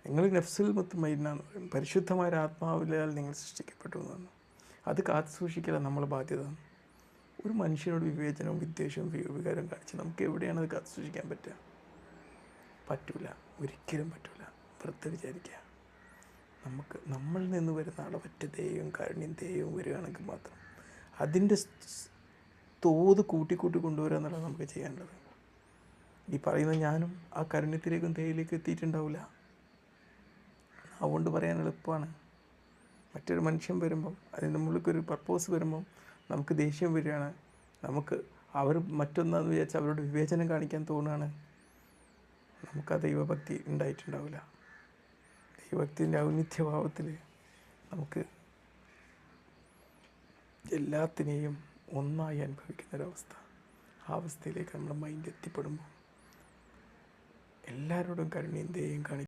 നിങ്ങൾ നഫ്സുൽ മുത്മയിന്നാന്ന് പറയും, പരിശുദ്ധമായ ആത്മാവിലാൽ നിങ്ങൾ സൃഷ്ടിക്കപ്പെട്ടു എന്നാണ്. അത് കാത്തു സൂക്ഷിക്കലാണ് നമ്മളെ ബാധ്യത. ഒരു മനുഷ്യനോട് വിവേചനവും വിദ്വേഷവും വികാരവും കാണിച്ച് നമുക്ക് എവിടെയാണ് അത് കാത്തു സൂക്ഷിക്കാൻ പറ്റുക? പറ്റൂല, ഒരിക്കലും പറ്റൂല. വെറുതെ വിചാരിക്കുക, നമ്മളിൽ നിന്ന് വരുന്ന അളവറ്റ ദയവും കാരുണ്യം ദയവും വരികയാണെങ്കിൽ മാത്രം അതിൻ്റെ തോത് കൂട്ടിക്കൂട്ടി കൊണ്ടുവരിക എന്നുള്ളത് നമുക്ക് ചെയ്യാനുള്ളത്. ഈ പറയുന്ന ഞാനും ആ കാരുണ്യത്തിലേക്കും ദയയിലേക്കും എത്തിയിട്ടുണ്ടാവില്ല. അതുകൊണ്ട് പറയാൻ എളുപ്പമാണ്. മറ്റൊരു മനുഷ്യൻ വരുമ്പം അതിന് നമ്മൾക്കൊരു പർപ്പോസ് വരുമ്പം നമുക്ക് ദേഷ്യം വരികയാണ്, നമുക്ക് അവർ മറ്റൊന്നാന്ന് വിചാരിച്ച് അവരോട് വിവേചനം കാണിക്കാൻ തോന്നുകയാണ്, നമുക്ക് ആ ദൈവഭക്തി ഉണ്ടായിട്ടുണ്ടാവില്ല. ദൈവഭക്തിൻ്റെ ഔന്നിത്യഭാവത്തിൽ നമുക്ക് എല്ലാത്തിനെയും ഒന്നായി അനുഭവിക്കുന്നൊരവസ്ഥ, ആ അവസ്ഥയിലേക്ക് നമ്മുടെ മൈൻഡ് എത്തിപ്പെടുമ്പോൾ എല്ലാവരോടും കരുണയും ദയയും കാണിക്കും.